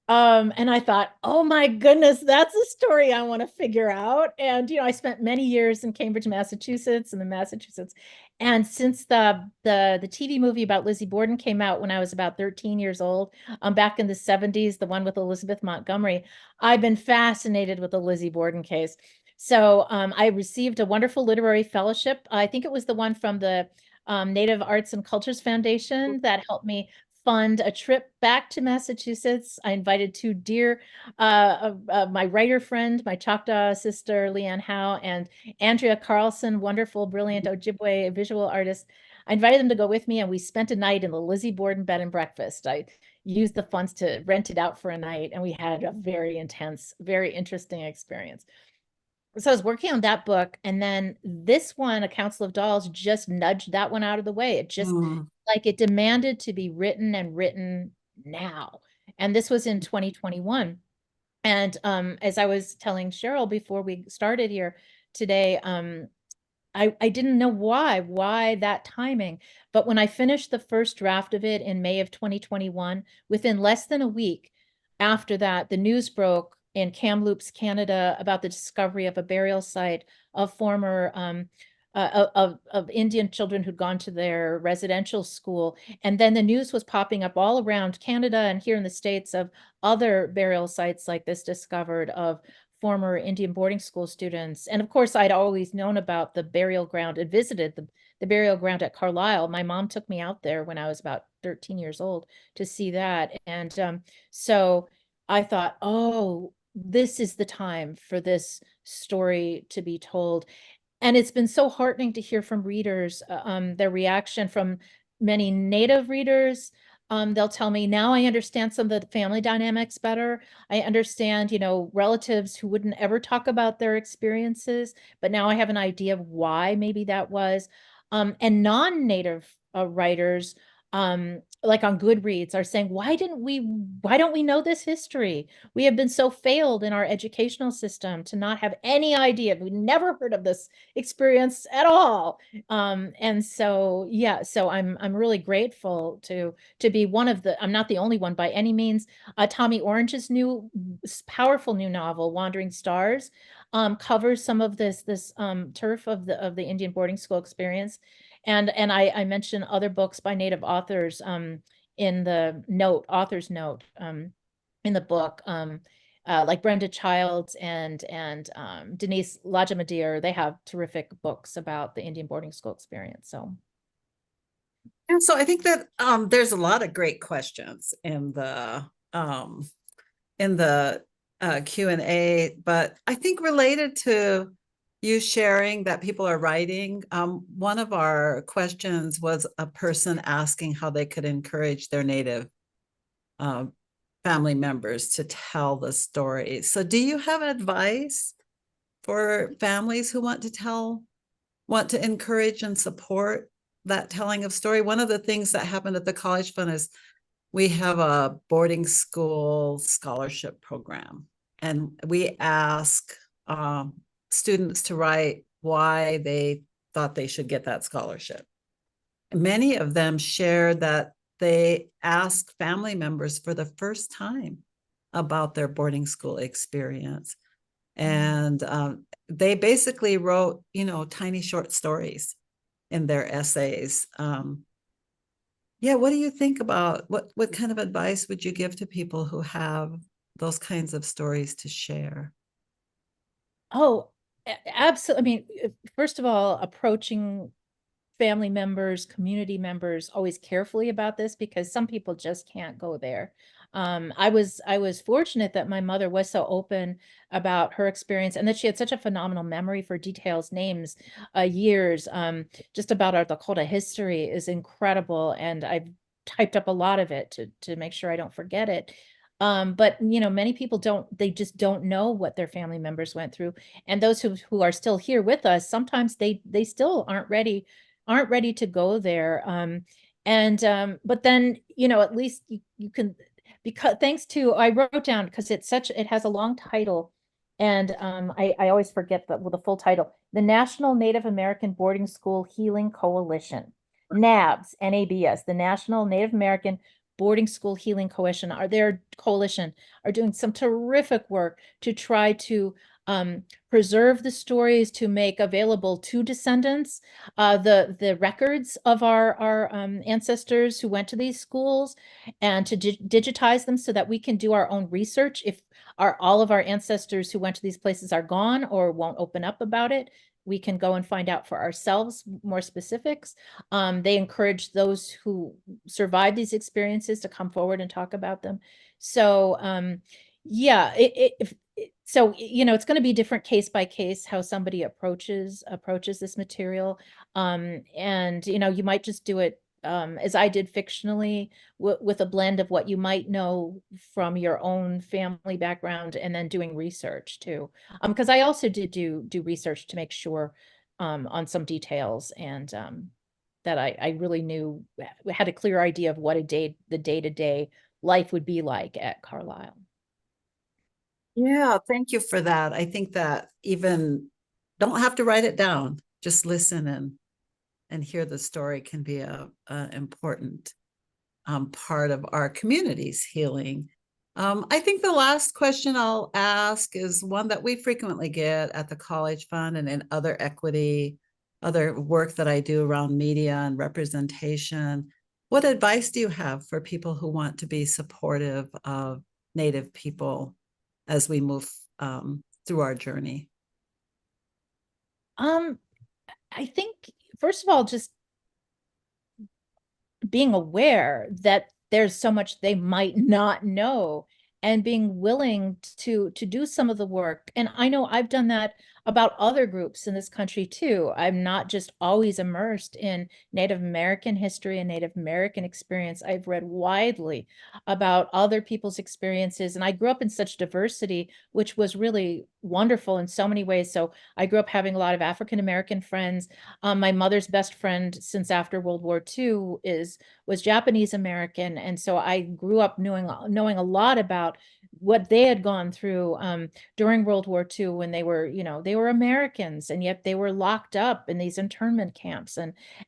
And I thought, oh my goodness, that's a story I want to figure out. And I spent many years in Cambridge, Massachusetts, and in Massachusetts. And since the TV movie about Lizzie Borden came out when I was about 13 years old, back in the 70s, the one with Elizabeth Montgomery, I've been fascinated with the Lizzie Borden case. So I received a wonderful literary fellowship. I think it was the one from the Native Arts and Cultures Foundation that helped me fund a trip back to Massachusetts. I invited two dear, my writer friend, my Choctaw sister, Leanne Howe, and Andrea Carlson, wonderful, brilliant Ojibwe visual artist. I invited them to go with me, and we spent a night in the Lizzie Borden Bed and Breakfast. I used the funds to rent it out for a night, and we had a very intense, very interesting experience. So I was working on that book, and then this one, A Council of Dolls, just nudged that one out of the way. It just Mm. like it demanded to be written and written now. And this was in 2021. And as I was telling Cheryl before we started here today, I didn't know why that timing. But when I finished the first draft of it in May of 2021, within less than a week after that, the news broke in Kamloops, Canada, about the discovery of a burial site of former of Indian children who'd gone to their residential school. And then the news was popping up all around Canada and here in the States of other burial sites like this discovered of former Indian boarding school students. And of course, I'd always known about the burial ground and visited the burial ground at Carlisle. My mom took me out there when I was about 13 years old to see that. And so I thought, oh, this is the time for this story to be told. And it's been so heartening to hear from readers, their reaction from many Native readers. They'll tell me, now I understand some of the family dynamics better. I understand, relatives who wouldn't ever talk about their experiences, but now I have an idea of why maybe that was. And non-Native writers, like on Goodreads, are saying, why don't we know this history? We have been so failed in our educational system to not have any idea. We never heard of this experience at all. And so, yeah, so I'm really grateful to be one of the, I'm not the only one by any means. Tommy Orange's new powerful new novel, Wandering Stars, covers some of this turf of the Indian boarding school experience. And I mentioned other books by Native authors in the author's note in the book. Like Brenda Childs and Denise Lajamadir, they have terrific books about the Indian boarding school experience. So, And so I think that there's a lot of great questions in the Q&A, but I think related to you sharing that people are writing. One of our questions was a person asking how they could encourage their Native uh, family members to tell the story. So, do you have advice for families who want to encourage and support that telling of story? One of the things that happened at the College Fund is we have a boarding school scholarship program, and we ask um, students to write why they thought they should get that scholarship. Many of them shared that they asked family members for the first time about their boarding school experience. And they basically wrote, tiny short stories in their essays. Yeah, what do you think about what kind of advice would you give to people who have those kinds of stories to share? Oh, absolutely. I mean, first of all, approaching family members, community members always carefully about this because some people just can't go there. I was fortunate that my mother was so open about her experience and that she had such a phenomenal memory for details, names, years. Just about our Dakota history is incredible, and I've typed up a lot of it to make sure I don't forget it. But many people they just don't know what their family members went through. And those who are still here with us, sometimes they still aren't ready to go there. But then, at least you can, because thanks to, I wrote down, because it has a long title. And I always forget the full title, the National Native American Boarding School Healing Coalition, NABS, NABS, the National Native American Boarding School Healing Coalition are doing some terrific work to try to preserve the stories, to make available to descendants the records of our ancestors who went to these schools, and to digitize them so that we can do our own research if all of our ancestors who went to these places are gone or won't open up about it. We can go and find out for ourselves more specifics. They encourage those who survived these experiences to come forward and talk about them. So yeah, so it's going to be different case by case how somebody approaches this material. And you might just do it as I did fictionally, with a blend of what you might know from your own family background, and then doing research too. Because I also did do research to make sure on some details, and that I really had a clear idea of what the day-to-day life would be like at Carlisle. Yeah, thank you for that. I think that even don't have to write it down, just listen and hear the story can be a important part of our community's healing. I think the last question I'll ask is one that we frequently get at the College Fund and in other work that I do around media and representation. What advice do you have for people who want to be supportive of Native people as we move through our journey? Um, I think, first of all, just being aware that there's so much they might not know, and being willing to do some of the work. And I know I've done that about other groups in this country too. I'm not just always immersed in Native American history and Native American experience. I've read widely about other people's experiences, and I grew up in such diversity, which was really wonderful in so many ways. So I grew up having a lot of African American friends. My mother's best friend since after World War II was Japanese American, and so I grew up knowing a lot about what they had gone through during World War II, when they were Americans, and yet they were locked up in these internment camps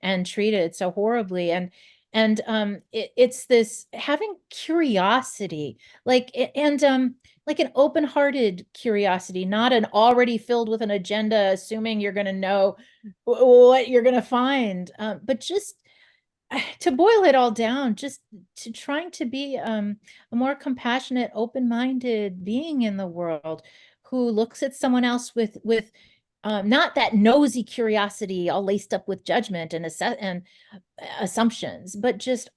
and treated so horribly. It's this having curiosity, like an open-hearted curiosity, not an already filled with an agenda, assuming you're going to know what you're going to find, but just to boil it all down, just to trying to be a more compassionate, open-minded being in the world, who looks at someone else with not that nosy curiosity all laced up with judgment and assumptions, but just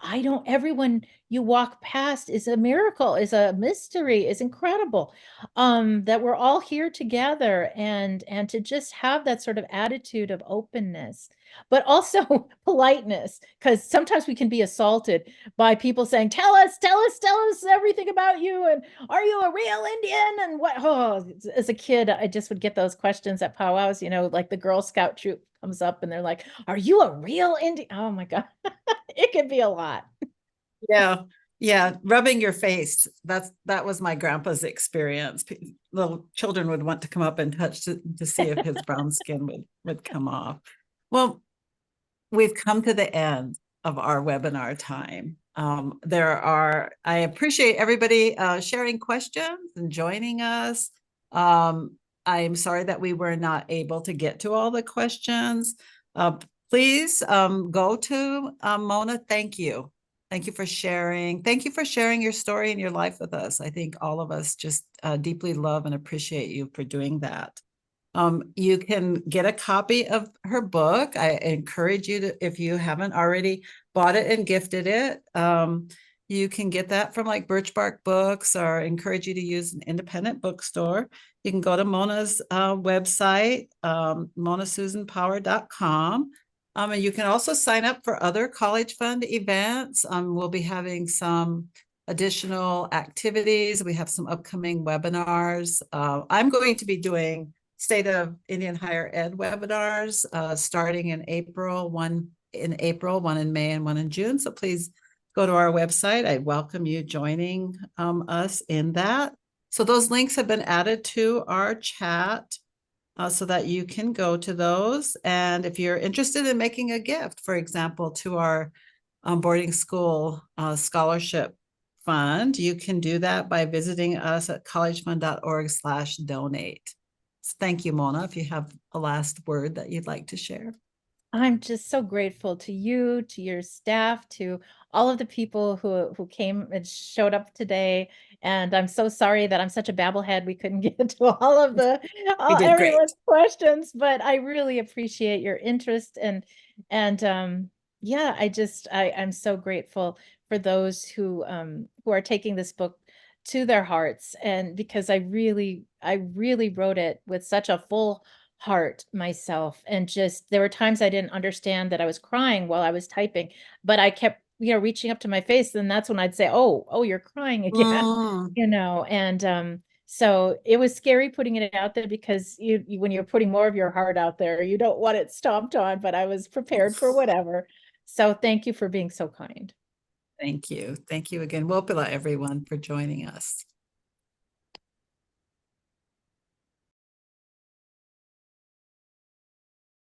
everyone you walk past is a miracle, is a mystery, is incredible. That we're all here together, and to just have that sort of attitude of openness, but also politeness, because sometimes we can be assaulted by people saying, tell us everything about you, and are you a real Indian? And what, oh, as a kid, I just would get those questions at powwows, like the Girl Scout troop comes up and they're like, are you a real Indian? Oh my God. It can be a lot. Yeah. Yeah. Rubbing your face. That was my grandpa's experience. Little children would want to come up and touch to see if his brown skin would come off. Well, we've come to the end of our webinar time. I appreciate everybody sharing questions and joining us. I'm sorry that we were not able to get to all the questions. Please go to Mona. Thank you. Thank you for sharing. Thank you for sharing your story and your life with us. I think all of us just deeply love and appreciate you for doing that. You can get a copy of her book. I encourage you to, if you haven't already bought it and gifted it, you can get that from like Birchbark Books, or encourage you to use an independent bookstore. You can go to Mona's website, monasusanpower.com. And you can also sign up for other College Fund events. We'll be having some additional activities. We have some upcoming webinars. I'm going to be doing State of Indian Higher Ed webinars starting in April, one in April, one in May, and one in June. So please go to our website. I welcome you joining us in that. So those links have been added to our chat so that you can go to those. And if you're interested in making a gift, for example, to our boarding school scholarship fund, you can do that by visiting us at collegefund.org/donate. Thank you, Mona, if you have a last word that you'd like to share. I'm just so grateful to you, to your staff, to all of the people who came and showed up today. And I'm so sorry that I'm such a babblehead. We couldn't get to all of You did great. everyone's questions, but I really appreciate your interest, and yeah, I'm so grateful for those who are taking this book to their hearts, and because I really wrote it with such a full heart myself, and just there were times I didn't understand that I was crying while I was typing, but I kept reaching up to my face, and that's when I'd say, oh, you're crying again. Mm. And so it was scary putting it out there, because when you're putting more of your heart out there, you don't want it stomped on, but I was prepared for whatever. So thank you for being so kind. Thank you. Thank you again. Wopila, everyone, for joining us.